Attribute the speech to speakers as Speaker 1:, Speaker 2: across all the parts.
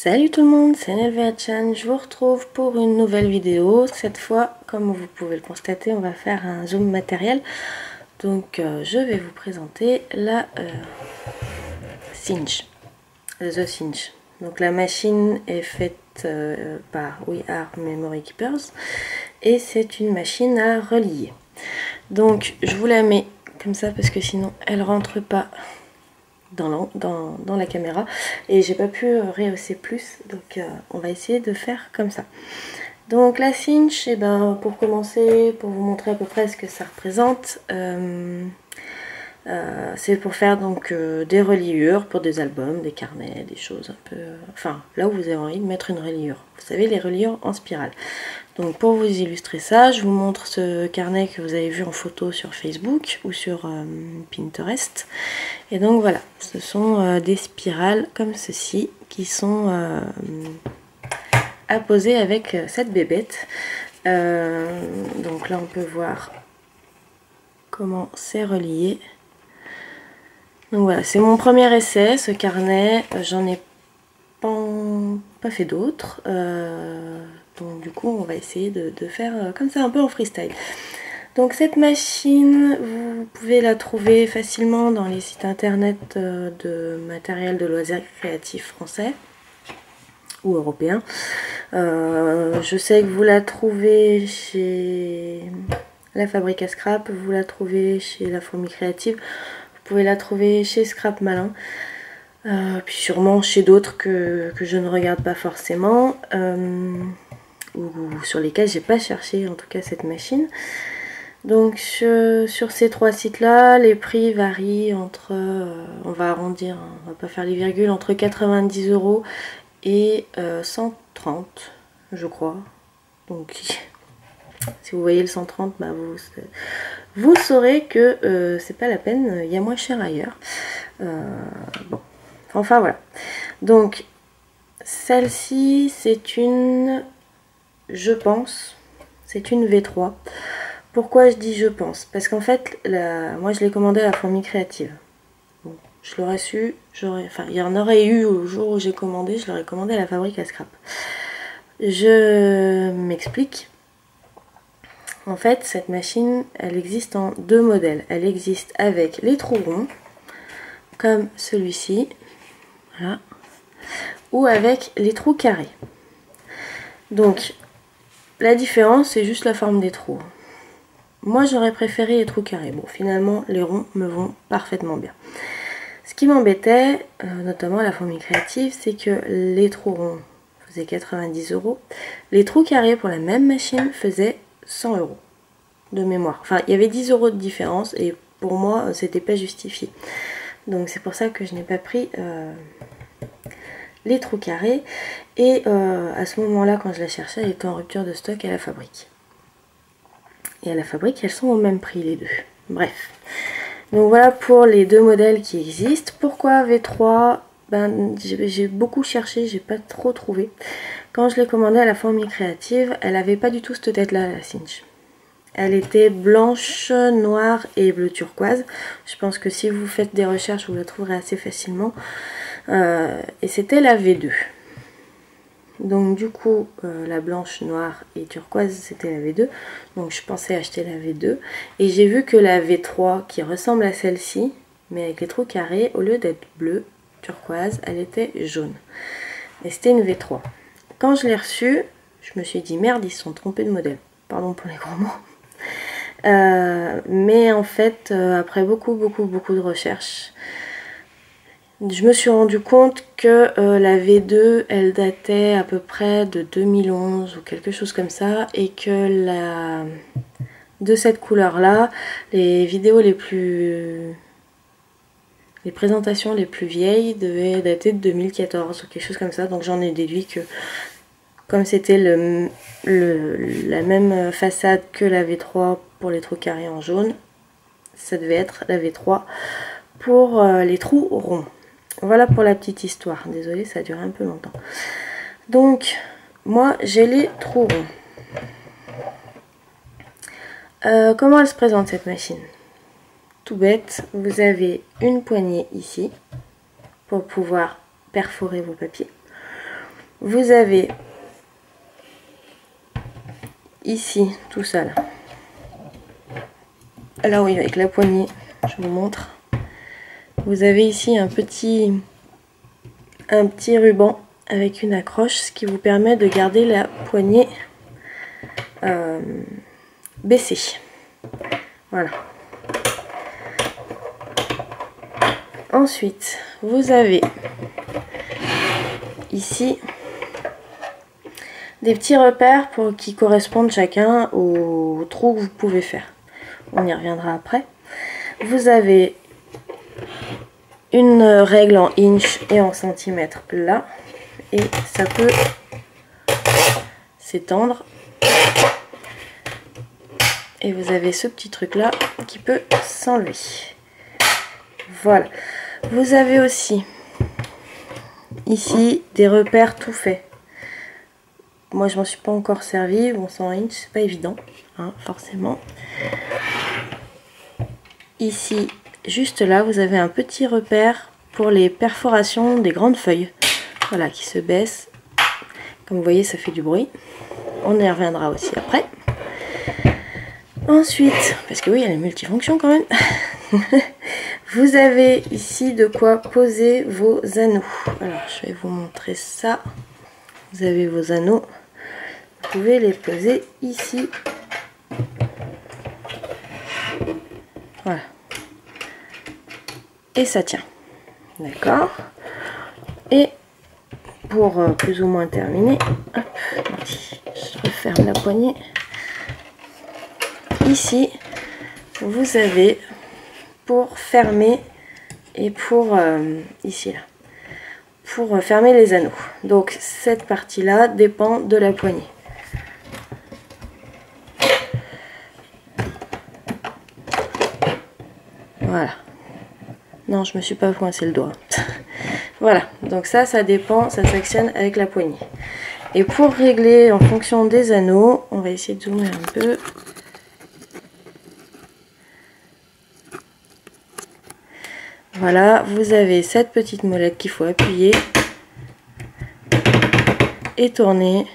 Speaker 1: Salut tout le monde, c'est NLVA-chan, je vous retrouve pour une nouvelle vidéo. Cette fois, comme vous pouvez le constater, on va faire un zoom matériel. Donc je vais vous présenter la Cinch, The Cinch. Donc la machine est faite par We Are Memory Keepers et c'est une machine à relier. Donc je vous la mets comme ça parce que sinon elle rentre pas dans la caméra et j'ai pas pu rehausser plus, donc on va essayer de faire comme ça. Donc la cinch, et ben, pour commencer, pour vous montrer à peu près ce que ça représente, c'est pour faire donc des reliures pour des albums, des carnets, des choses un peu... enfin, là où vous avez envie de mettre une reliure. Vous savez, les reliures en spirale. Donc pour vous illustrer ça, je vous montre ce carnet que vous avez vu en photo sur Facebook ou sur Pinterest. Et donc voilà, ce sont des spirales comme ceci qui sont apposées avec cette bébête. Donc là on peut voir comment c'est relié. Donc voilà, c'est mon premier essai, ce carnet. J'en ai pas fait d'autres. Donc du coup on va essayer de faire comme ça un peu en freestyle. Donc cette machine, vous pouvez la trouver facilement dans les sites internet de matériel de loisirs créatifs français ou européens. Je sais que vous la trouvez chez la Fabrique à Scrap, vous la trouvez chez la Fourmi Créative, vous pouvez la trouver chez Scrap Malin. Puis sûrement chez d'autres que je ne regarde pas forcément, ou sur lesquels j'ai pas cherché en tout cas cette machine. Donc sur ces trois sites là, les prix varient entre, on va arrondir, on va pas faire les virgules, entre 90 € et 130 je crois. Donc si vous voyez le 130, bah vous saurez que c'est pas la peine, il y a moins cher ailleurs. Bon. Enfin voilà. Donc celle-ci c'est une, je pense, c'est une V3. Pourquoi je dis je pense? Parce qu'en fait, moi je l'ai commandé à la Fourmi Créative. Bon, je l'aurais su, enfin il y en aurait eu au jour où j'ai commandé, je l'aurais commandé à la Fabrique à Scrap. Je m'explique. En fait, cette machine, elle existe en deux modèles. Elle existe avec les trous ronds, comme celui-ci. Voilà. Ou avec les trous carrés. Donc, la différence, c'est juste la forme des trous. Moi, j'aurais préféré les trous carrés. Bon, finalement, les ronds me vont parfaitement bien. Ce qui m'embêtait, notamment à la Fourmi Créative, c'est que les trous ronds faisaient 90 €. Les trous carrés pour la même machine faisaient 100 € de mémoire. Enfin, il y avait 10 € de différence et pour moi, c'était pas justifié. Donc, c'est pour ça que je n'ai pas pris les trous carrés. Et à ce moment-là, quand je la cherchais, elle était en rupture de stock à la fabrique. Et à la fabrique, elles sont au même prix les deux. Bref. Donc voilà pour les deux modèles qui existent. Pourquoi V3? Ben, j'ai beaucoup cherché, j'ai pas trop trouvé. Quand je l'ai commandée à la Fourmi Créative, elle avait pas du tout cette tête-là, la cinch. Elle était blanche, noire et bleu turquoise. Je pense que si vous faites des recherches, vous la trouverez assez facilement. Et c'était la V2. Donc du coup, la blanche, noire et turquoise, c'était la V2. Donc je pensais acheter la V2. Et j'ai vu que la V3, qui ressemble à celle-ci, mais avec les trous carrés, au lieu d'être bleue, turquoise, elle était jaune. Et c'était une V3. Quand je l'ai reçue, je me suis dit, merde, ils se sont trompés de modèle. Pardon pour les gros mots. Mais en fait, après beaucoup de recherches, je me suis rendu compte que la V2, elle datait à peu près de 2011 ou quelque chose comme ça, et que de cette couleur-là, les présentations les plus vieilles devaient dater de 2014 ou quelque chose comme ça. Donc j'en ai déduit que comme c'était la même façade que la V3 pour les trous carrés en jaune, ça devait être la V3 pour les trous ronds. Voilà pour la petite histoire. Désolée, ça a duré un peu longtemps. Donc, moi, j'ai les trous ronds. Comment elle se présente, cette machine? Tout bête, vous avez une poignée ici pour pouvoir perforer vos papiers. vous avez ici tout ça là. Alors oui, avec la poignée, je vous montre. Vous avez ici un petit ruban avec une accroche, ce qui vous permet de garder la poignée baissée. Voilà. Ensuite, vous avez ici des petits repères qui correspondent chacun au trou que vous pouvez faire. On y reviendra après. Vous avez une règle en inch et en centimètres là, et ça peut s'étendre. Et vous avez ce petit truc là qui peut s'enlever. Voilà. Vous avez aussi ici des repères tout faits. Moi je m'en suis pas encore servi. Bon, 100 inch, c'est pas évident, hein, forcément. Ici, juste là, vous avez un petit repère pour les perforations des grandes feuilles. Voilà, qui se baissent. Comme vous voyez, ça fait du bruit. On y reviendra aussi après. Ensuite, parce que oui, il y a les multifonctions quand même. Vous avez ici de quoi poser vos anneaux. Alors, je vais vous montrer ça. Vous avez vos anneaux. Vous pouvez les poser ici. Voilà. Et ça tient. D'accord. Et pour plus ou moins terminer, hop, je referme la poignée. Ici, vous avez pour fermer et pour ici là, pour fermer les anneaux. Donc cette partie là dépend de la poignée. Voilà. Non, je me suis pas coincé le doigt. Voilà, donc ça dépend, ça s'actionne avec la poignée. Et pour régler en fonction des anneaux, on va essayer de zoomer un peu. Voilà, vous avez cette petite molette qu'il faut appuyer et tourner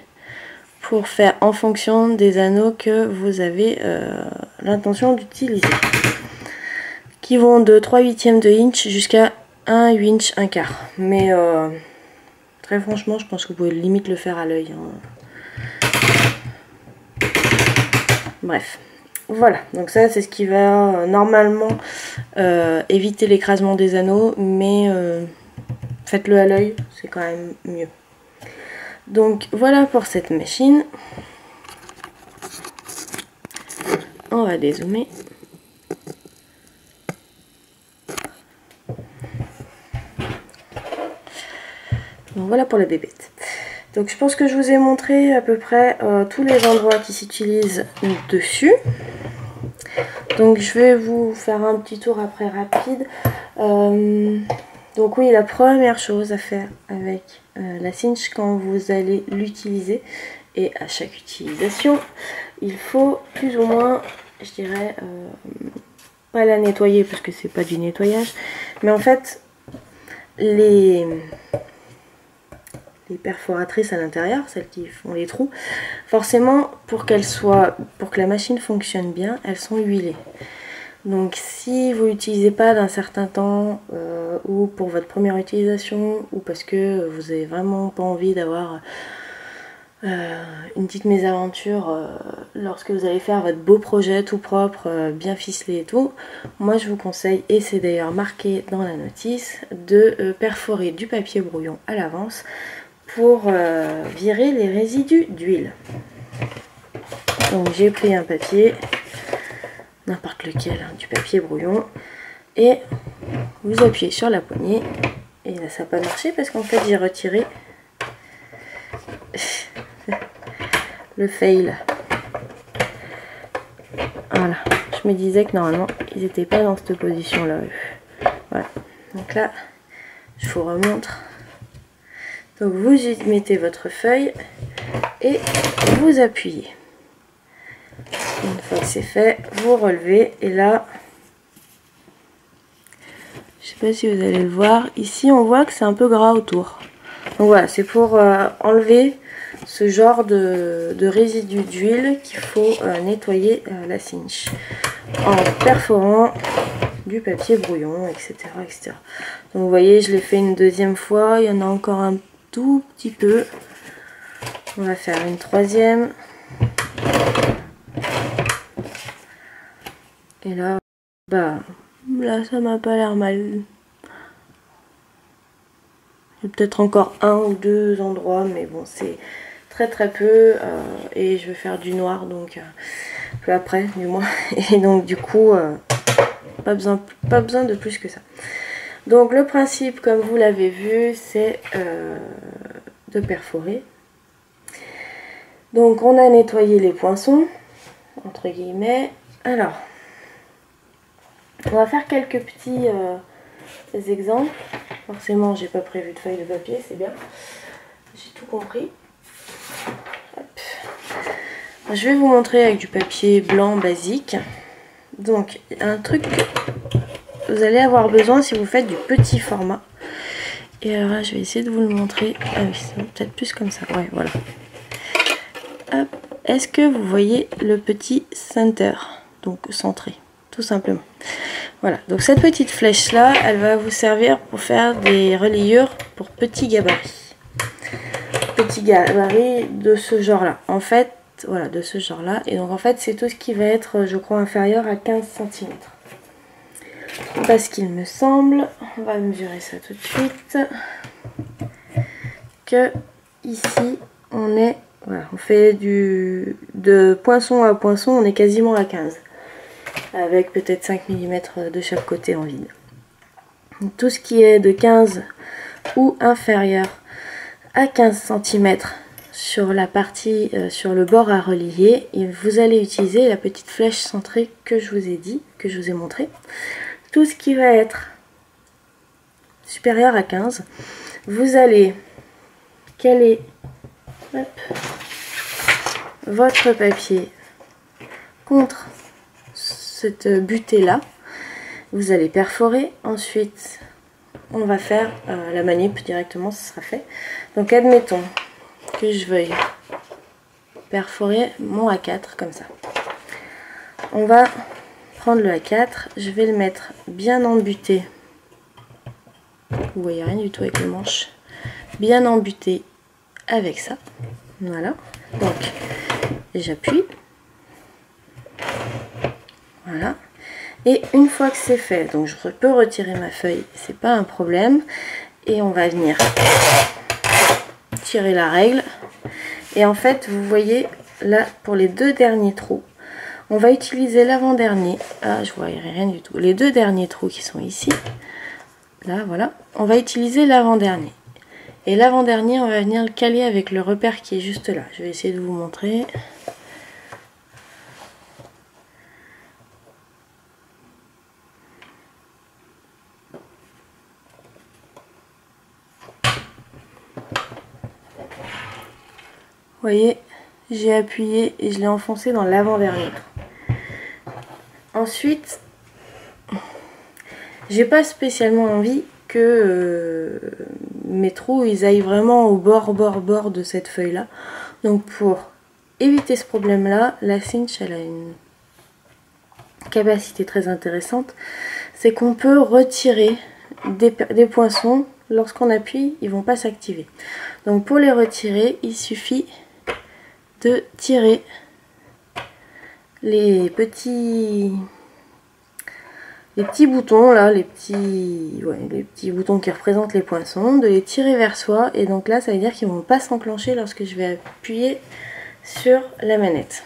Speaker 1: pour faire en fonction des anneaux que vous avez l'intention d'utiliser. Qui vont de 3/8 de inch jusqu'à 1 inch 1/4. Mais très franchement, je pense que vous pouvez limite le faire à l'œil. Hein. Bref. Voilà, donc ça c'est ce qui va normalement éviter l'écrasement des anneaux, mais faites-le à l'œil, c'est quand même mieux. Donc voilà pour cette machine. On va dézoomer. Donc voilà pour la bébête. Donc je pense que je vous ai montré à peu près tous les endroits qui s'utilisent dessus. Donc je vais vous faire un petit tour après rapide. Donc oui, la première chose à faire avec la cinch quand vous allez l'utiliser, et à chaque utilisation, il faut plus ou moins, je dirais, pas la nettoyer parce que c'est pas du nettoyage, mais en fait les perforatrices à l'intérieur, celles qui font les trous, forcément pour que la machine fonctionne bien, elles sont huilées. Donc si vous l'utilisez pas d'un certain temps, ou pour votre première utilisation, ou parce que vous avez vraiment pas envie d'avoir une petite mésaventure lorsque vous allez faire votre beau projet tout propre, bien ficelé et tout, moi je vous conseille, et c'est d'ailleurs marqué dans la notice, de perforer du papier brouillon à l'avance pour virer les résidus d'huile. Donc j'ai pris un papier, n'importe lequel, hein, du papier brouillon, et vous appuyez sur la poignée, et là ça n'a pas marché parce qu'en fait j'ai retiré le fail. Voilà, je me disais que normalement ils n'étaient pas dans cette position là. Voilà, donc là je vous remontre. Donc vous y mettez votre feuille et vous appuyez. Une fois que c'est fait, vous relevez, et là, je sais pas si vous allez le voir, ici on voit que c'est un peu gras autour. Donc voilà, c'est pour enlever ce genre de résidus d'huile qu'il faut nettoyer la cinch en perforant du papier brouillon, etc., etc. Donc vous voyez, je l'ai fait une deuxième fois, il y en a encore un tout petit peu. On va faire une troisième. Et là, bah, là ça m'a pas l'air mal. Il y a peut-être encore un ou deux endroits, mais bon, c'est très peu. Et je vais faire du noir, donc peu après, du moins. Et donc du coup, pas besoin de plus que ça. Donc le principe, comme vous l'avez vu, c'est de perforer. Donc on a nettoyé les poinçons, entre guillemets. Alors, on va faire quelques petits exemples. Forcément, j'ai pas prévu de feuille de papier, c'est bien. J'ai tout compris. Hop. Je vais vous montrer avec du papier blanc basique. Donc, un truc que vous allez avoir besoin si vous faites du petit format. Et alors là, je vais essayer de vous le montrer. Ah oui, c'est peut-être plus comme ça. Ouais, voilà. Hop. Est-ce que vous voyez le petit center? Donc, centré, tout simplement. Voilà, donc cette petite flèche là, elle va vous servir pour faire des reliures pour petits gabarits. Petits gabarits de ce genre là. En fait, voilà, de ce genre là. Et donc en fait, c'est tout ce qui va être, je crois, inférieur à 15 cm. Parce qu'il me semble, on va mesurer ça tout de suite, que ici, on est, voilà, on fait de poinçon à poinçon, on est quasiment à 15. Avec peut-être 5 mm de chaque côté en vide. Tout ce qui est de 15 ou inférieur à 15 cm sur la partie, sur le bord à relier, et vous allez utiliser la petite flèche centrée que je vous ai dit, que je vous ai montré. Tout ce qui va être supérieur à 15, vous allez caler, hop, votre papier contre cette butée là, vous allez perforer, ensuite on va faire la manip directement, ce sera fait. Donc admettons que je veuille perforer mon A4 comme ça. On va prendre le A4, je vais le mettre bien embuté, vous voyez rien du tout avec le manche, bien embuté avec ça, voilà. Donc j'appuie, voilà. Et une fois que c'est fait, donc je peux retirer ma feuille, c'est pas un problème. Et on va venir tirer la règle. Et en fait, vous voyez, là, pour les deux derniers trous, on va utiliser l'avant-dernier. Ah, je vois rien du tout. Les deux derniers trous qui sont ici, là, voilà. On va utiliser l'avant-dernier. Et l'avant-dernier, on va venir le caler avec le repère qui est juste là. Je vais essayer de vous montrer. Vous voyez, j'ai appuyé et je l'ai enfoncé dans l'avant-dernier. Ensuite, j'ai pas spécialement envie que mes trous ils aillent vraiment au bord de cette feuille là. Donc pour éviter ce problème là, la cinch elle a une capacité très intéressante, c'est qu'on peut retirer des poinçons. Lorsqu'on appuie, ils vont pas s'activer. Donc pour les retirer, il suffit de tirer les petits boutons là, les petits boutons qui représentent les poinçons, de les tirer vers soi, et donc là ça veut dire qu'ils ne vont pas s'enclencher lorsque je vais appuyer sur la manette.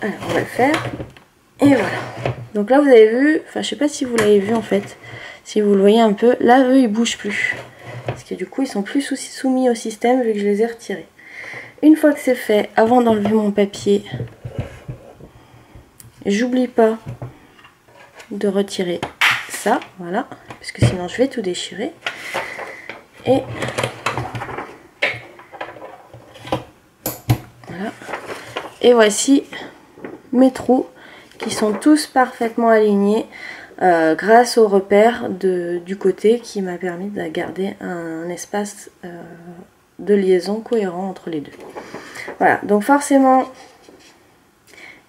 Speaker 1: Alors on va le faire, et voilà. Donc là vous avez vu, enfin je sais pas si vous l'avez vu en fait, si vous le voyez un peu, là eux ils bougent plus, parce que du coup ils sont plus soumis au système vu que je les ai retirés. Une fois que c'est fait, avant d'enlever mon papier, j'oublie pas de retirer ça, voilà, parce que sinon je vais tout déchirer. Et voilà. Et voici mes trous qui sont tous parfaitement alignés grâce au repère du côté qui m'a permis de garder un espace de liaison cohérent entre les deux. Voilà, donc forcément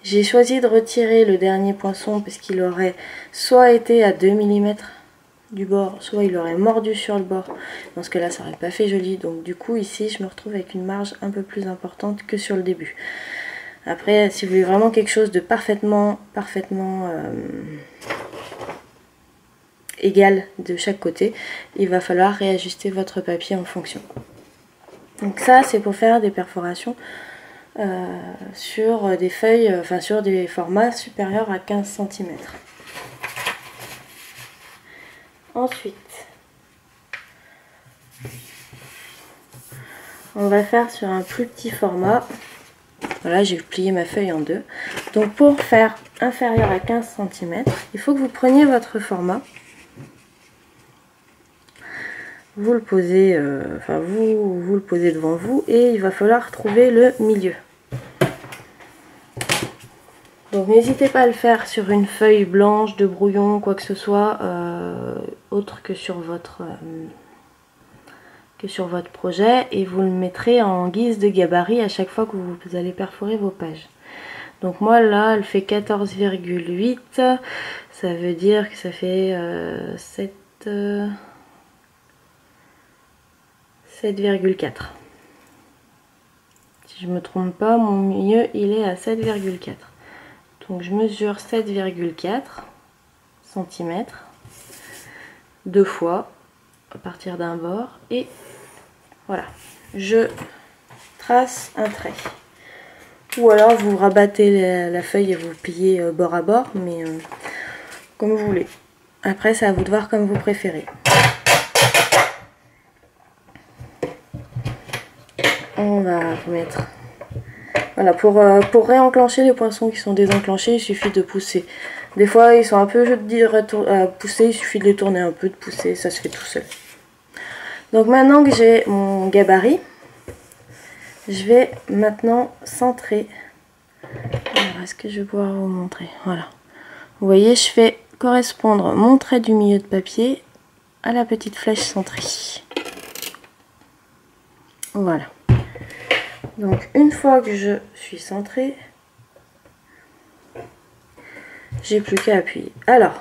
Speaker 1: j'ai choisi de retirer le dernier poinçon parce qu'il aurait soit été à 2 mm du bord, soit il aurait mordu sur le bord. Dans ce cas là ça aurait pas fait joli, donc du coup ici je me retrouve avec une marge un peu plus importante que sur le début. Après si vous voulez vraiment quelque chose de parfaitement égal de chaque côté, il va falloir réajuster votre papier en fonction. Donc ça c'est pour faire des perforations sur des feuilles, enfin sur des formats supérieurs à 15 cm. Ensuite, on va faire sur un plus petit format. Voilà, j'ai plié ma feuille en deux. Donc pour faire inférieur à 15 cm, il faut que vous preniez votre format. Vous le posez, vous le posez devant vous et il va falloir trouver le milieu. Donc n'hésitez pas à le faire sur une feuille blanche de brouillon, quoi que ce soit, autre que sur votre projet, et vous le mettrez en guise de gabarit à chaque fois que vous allez perforer vos pages. Donc moi là elle fait 14,8, ça veut dire que ça fait 7,4. Si je me trompe pas, mon milieu il est à 7,4. Donc je mesure 7,4 cm deux fois à partir d'un bord et voilà, je trace un trait. Ou alors vous rabattez la feuille et vous pliez bord à bord, mais comme vous voulez. Après c'est à vous de voir comme vous préférez. On va remettre. Voilà, pour réenclencher les poinçons qui sont désenclenchés, il suffit de pousser. Des fois, ils sont un peu à pousser, il suffit de les tourner un peu, de pousser, ça se fait tout seul. Donc maintenant que j'ai mon gabarit, je vais maintenant centrer. Alors, est-ce que je vais pouvoir vous montrer? Voilà. Vous voyez, je fais correspondre mon trait du milieu de papier à la petite flèche centrée. Voilà. Donc une fois que je suis centrée, j'ai plus qu'à appuyer. Alors,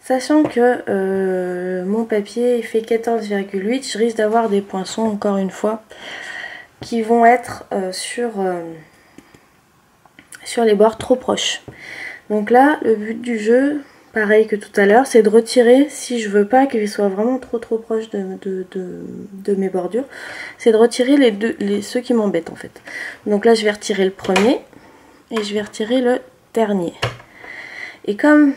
Speaker 1: sachant que mon papier fait 14,8, je risque d'avoir des poinçons, encore une fois, qui vont être sur les bords trop proches. Donc là, le but du jeu, pareil que tout à l'heure, c'est de retirer, si je veux pas qu'il soit vraiment trop proche de mes bordures, c'est de retirer ceux qui m'embêtent en fait. Donc là je vais retirer le premier et je vais retirer le dernier. Et comme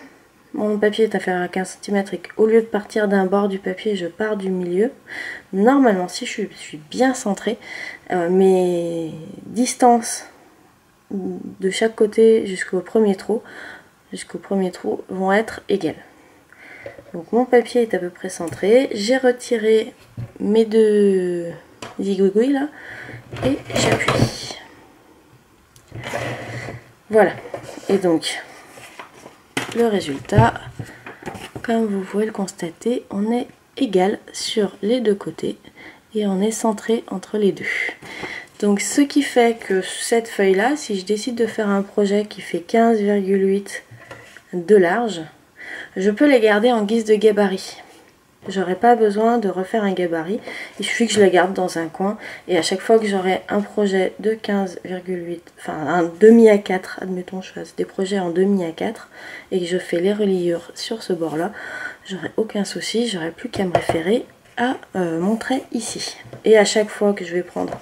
Speaker 1: mon papier est inférieur à 15 cm et qu'au lieu de partir d'un bord du papier, je pars du milieu, normalement si je suis bien centrée, mes distances de chaque côté jusqu'au premier trou vont être égales. Donc mon papier est à peu près centré, j'ai retiré mes deux zigouigouis là et j'appuie. Voilà, et donc le résultat, comme vous pouvez le constater, on est égal sur les deux côtés et on est centré entre les deux. Donc ce qui fait que cette feuille là, si je décide de faire un projet qui fait 15,8 de large, je peux les garder en guise de gabarit. J'aurai pas besoin de refaire un gabarit, il suffit que je la garde dans un coin et à chaque fois que j'aurai un projet de 15,8, enfin un demi à 4, admettons je fasse des projets en demi à 4 et que je fais les reliures sur ce bord là, j'aurai aucun souci, j'aurai plus qu'à me référer à mon trait ici. Et à chaque fois que je vais prendre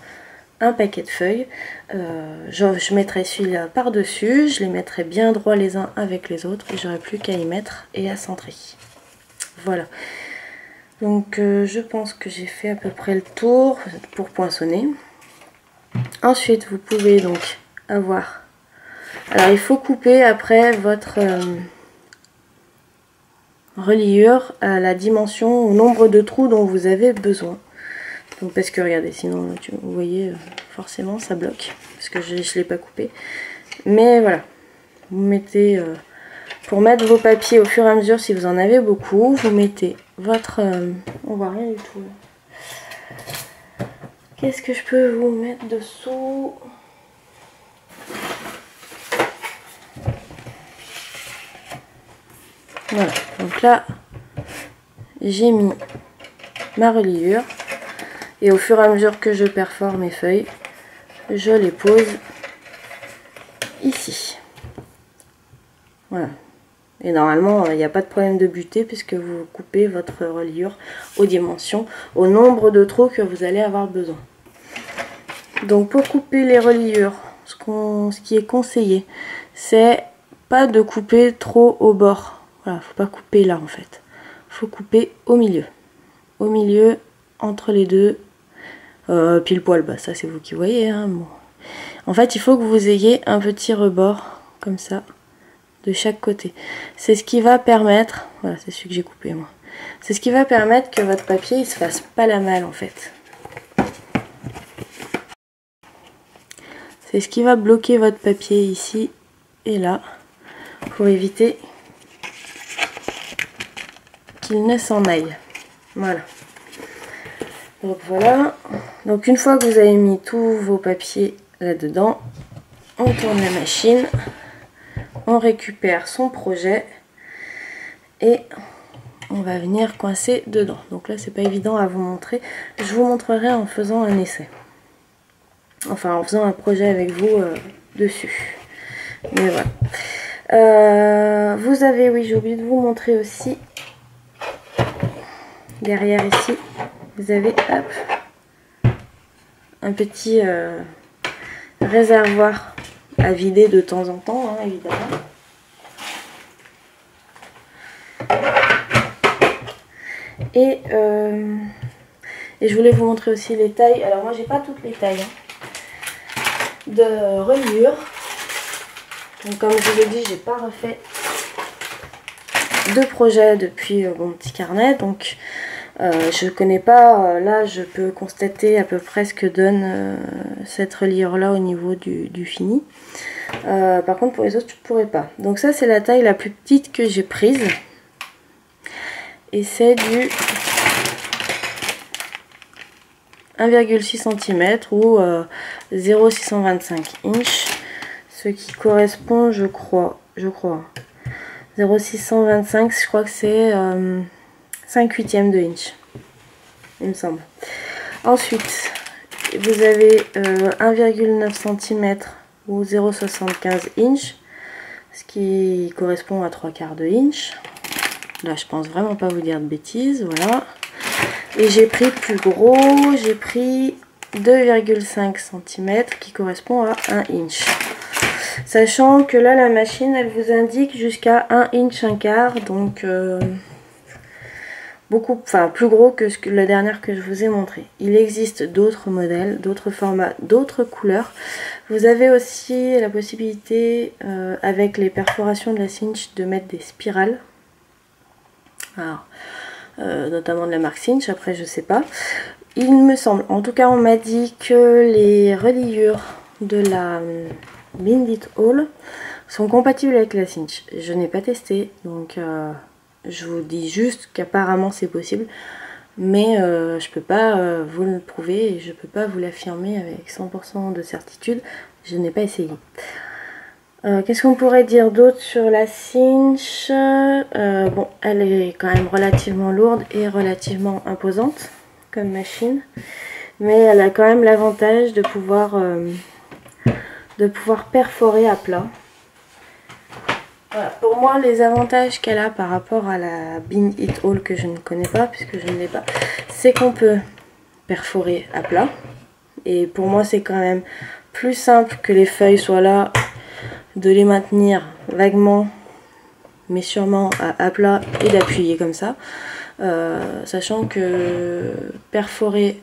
Speaker 1: un paquet de feuilles, je mettrai celui-là par dessus, je les mettrai bien droits les uns avec les autres et j'aurai plus qu'à y mettre et à centrer. Voilà, donc je pense que j'ai fait à peu près le tour pour poinçonner. Ensuite vous pouvez donc avoir, alors il faut couper après votre reliure à la dimension, au nombre de trous dont vous avez besoin. Donc parce que regardez, sinon vous voyez forcément ça bloque parce que je ne l'ai pas coupé. Mais voilà, vous mettez pour mettre vos papiers au fur et à mesure, si vous en avez beaucoup, vous mettez votre... on voit rien du tout là. Qu'est-ce que je peux vous mettre dessous? Voilà, donc là, j'ai mis ma reliure. Et au fur et à mesure que je perfore mes feuilles, je les pose ici. Voilà. Et normalement, il n'y a pas de problème de butée puisque vous coupez votre reliure aux dimensions, au nombre de trous que vous allez avoir besoin. Donc pour couper les reliures, ce qui est conseillé, c'est pas de couper trop au bord. Voilà, faut pas couper là en fait. Faut couper au milieu. Au milieu, entre les deux, pile poil, bah ça c'est vous qui voyez. Hein, bon. En fait, il faut que vous ayez un petit rebord comme ça de chaque côté. C'est ce qui va permettre, voilà, c'est celui que j'ai coupé moi. C'est ce qui va permettre que votre papier il se fasse pas la malle en fait. C'est ce qui va bloquer votre papier ici et là pour éviter qu'il ne s'en aille. Voilà. Donc voilà. Donc une fois que vous avez mis tous vos papiers là-dedans, on tourne la machine, on récupère son projet et on va venir coincer dedans. Donc là c'est pas évident à vous montrer. Je vous montrerai en faisant un essai. Enfin en faisant un projet avec vous dessus. Mais voilà. Vous avez, oui j'ai oublié de vous montrer aussi. Derrière ici, vous avez hop, un petit réservoir à vider de temps en temps, hein, évidemment. Et je voulais vous montrer aussi les tailles. Alors moi j'ai pas toutes les tailles de reliure. Donc comme je vous l'ai dit, j'ai pas refait de projet depuis mon petit carnet. Donc je connais pas, là je peux constater à peu près ce que donne cette reliure là au niveau du fini. Par contre pour les autres je pourrais pas. Donc ça c'est la taille la plus petite que j'ai prise. Et c'est du 1,6 cm ou 0,625 inch. Ce qui correspond je crois 0,625, je crois que c'est 5/8 de inch, il me semble. Ensuite, vous avez 1,9 cm ou 0,75 inch, ce qui correspond à 3/4 de inch. Là, je pense vraiment pas vous dire de bêtises, voilà. Et j'ai pris plus gros, j'ai pris 2,5 cm qui correspond à 1 inch. Sachant que là, la machine, elle vous indique jusqu'à 1 inch 1/4, donc beaucoup, enfin plus gros que la dernière que je vous ai montré. Il existe d'autres modèles, d'autres formats, d'autres couleurs. Vous avez aussi la possibilité, avec les perforations de la cinch, de mettre des spirales. Alors, notamment de la marque Cinch, après je sais pas. Il me semble, en tout cas on m'a dit que les reliures de la Bend It All sont compatibles avec la Cinch. Je n'ai pas testé, donc je vous dis juste qu'apparemment c'est possible, mais je peux pas vous le prouver et je peux pas vous l'affirmer avec 100% de certitude. Je n'ai pas essayé. Qu'est-ce qu'on pourrait dire d'autre sur la Cinch? Bon, elle est quand même relativement lourde et relativement imposante comme machine, mais elle a quand même l'avantage de pouvoir perforer à plat. Voilà. Pour moi, les avantages qu'elle a par rapport à la Bend It All que je ne connais pas, puisque je ne l'ai pas, c'est qu'on peut perforer à plat. Et pour moi, c'est quand même plus simple que les feuilles soient là, de les maintenir vaguement mais sûrement à plat et d'appuyer comme ça, sachant que perforer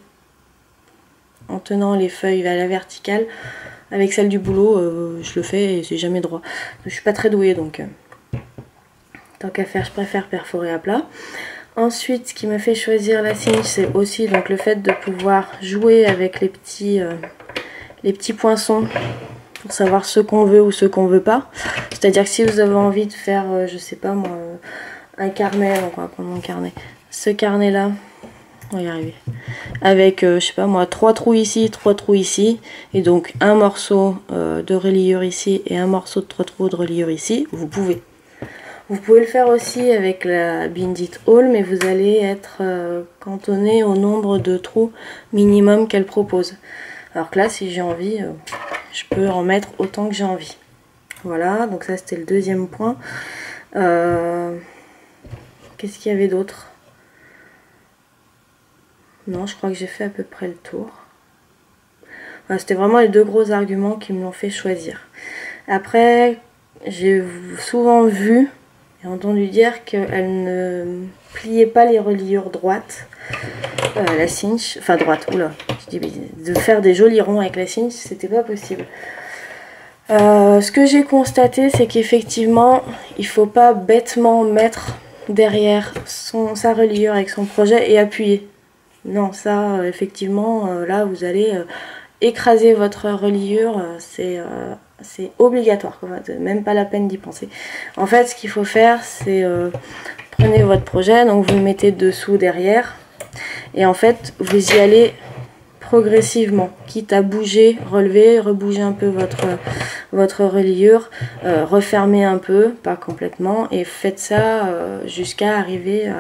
Speaker 1: en tenant les feuilles à la verticale avec celle du boulot, je le fais et c'est jamais droit. Je suis pas très douée, donc tant qu'à faire je préfère perforer à plat. Ensuite, ce qui m'a fait choisir la Cinch, c'est aussi donc le fait de pouvoir jouer avec les petits poinçons pour savoir ce qu'on veut ou ce qu'on veut pas. C'est-à-dire que si vous avez envie de faire, je sais pas moi, un carnet, donc on va prendre mon carnet, ce carnet là, on va y arriver, avec je sais pas moi, 3 trous ici, 3 trous ici, et donc un morceau de reliure ici et un morceau de 3 trous de reliure ici, vous pouvez. Vous pouvez le faire aussi avec la Bindit Hall, mais vous allez être cantonné au nombre de trous minimum qu'elle propose. Alors que là, si j'ai envie, je peux en mettre autant que j'ai envie. Voilà, donc ça c'était le deuxième point. Qu'est-ce qu'il y avait d'autre? Non, je crois que j'ai fait à peu près le tour. Enfin, c'était vraiment les deux gros arguments qui me l'ont fait choisir. Après, j'ai souvent vu et entendu dire qu'elle ne pliait pas les reliures droites. La cinch, enfin droite, oula, je dis de faire des jolis ronds avec la cinch, c'était pas possible. Ce que j'ai constaté, c'est qu'effectivement, il faut pas bêtement mettre derrière sa reliure avec son projet et appuyer. Non, ça, effectivement, là, vous allez écraser votre reliure, c'est obligatoire, quoi. Même pas la peine d'y penser. En fait, ce qu'il faut faire, c'est prenez votre projet, donc vous le mettez dessous, derrière, et en fait, vous y allez progressivement, quitte à bouger, relever, rebouger un peu votre reliure, refermer un peu, pas complètement, et faites ça jusqu'à arriver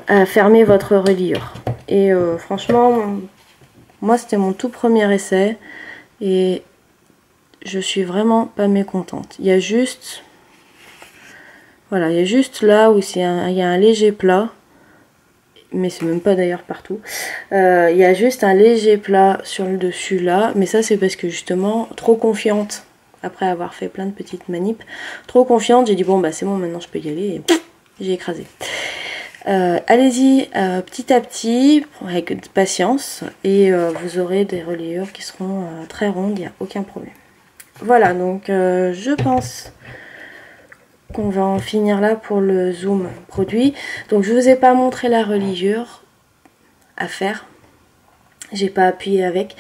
Speaker 1: à fermer votre reliure. Et franchement, moi c'était mon tout premier essai, et je suis vraiment pas mécontente. Il y a juste, voilà, il y a juste là où il y a un léger plat, mais c'est même pas d'ailleurs partout. Il y a juste un léger plat sur le dessus là, mais ça c'est parce que justement, trop confiante, après avoir fait plein de petites manips, trop confiante, j'ai dit bon bah c'est bon, maintenant je peux y aller, et j'ai écrasé. Allez-y petit à petit, avec patience, et vous aurez des reliures qui seront très rondes, il n'y a aucun problème. Voilà, donc je pense qu'on va en finir là pour le zoom produit. Donc je vous ai pas montré la reliure à faire, j'ai pas appuyé avec.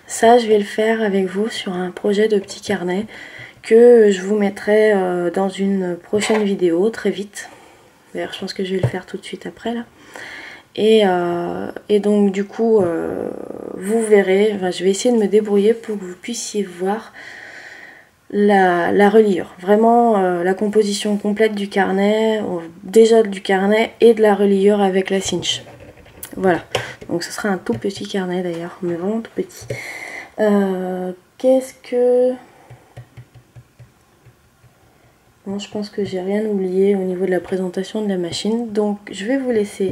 Speaker 1: Ça je vais le faire avec vous sur un projet de petit carnet que je vous mettrai dans une prochaine vidéo très vite. D'ailleurs je pense que je vais le faire tout de suite après là. Et donc du coup vous verrez, enfin, je vais essayer de me débrouiller pour que vous puissiez voir la reliure, vraiment la composition complète du carnet, déjà du carnet et de la reliure avec la cinch. Voilà, donc ce sera un tout petit carnet d'ailleurs, mais vraiment tout petit. Qu'est-ce que... Non, je pense que j'ai rien oublié au niveau de la présentation de la machine, donc je vais vous laisser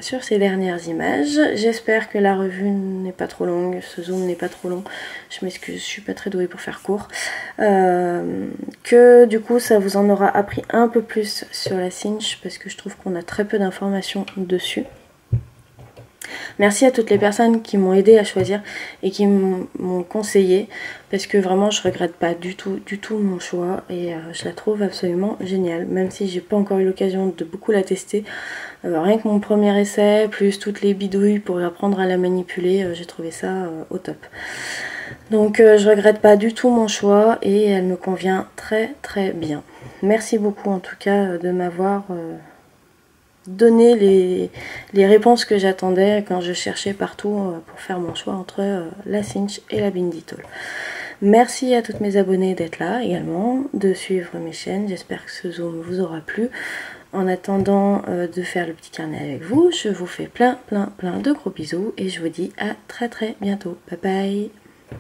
Speaker 1: sur ces dernières images. J'espère que la revue n'est pas trop longue, ce zoom n'est pas trop long, je m'excuse, je suis pas très douée pour faire court, que du coup ça vous en aura appris un peu plus sur la cinch parce que je trouve qu'on a très peu d'informations dessus. Merci à toutes les personnes qui m'ont aidé à choisir et qui m'ont conseillé, parce que vraiment je regrette pas du tout mon choix, et je la trouve absolument géniale, même si j'ai pas encore eu l'occasion de beaucoup la tester. Rien que mon premier essai, plus toutes les bidouilles pour apprendre à la manipuler, j'ai trouvé ça au top. Donc je regrette pas du tout mon choix et elle me convient très très bien. Merci beaucoup en tout cas de m'avoir donné les réponses que j'attendais quand je cherchais partout pour faire mon choix entre la cinch et la Bindit Hall. Merci à toutes mes abonnées d'être là également, de suivre mes chaînes, j'espère que ce zoom vous aura plu. En attendant de faire le petit carnet avec vous, je vous fais plein de gros bisous et je vous dis à très bientôt. Bye bye.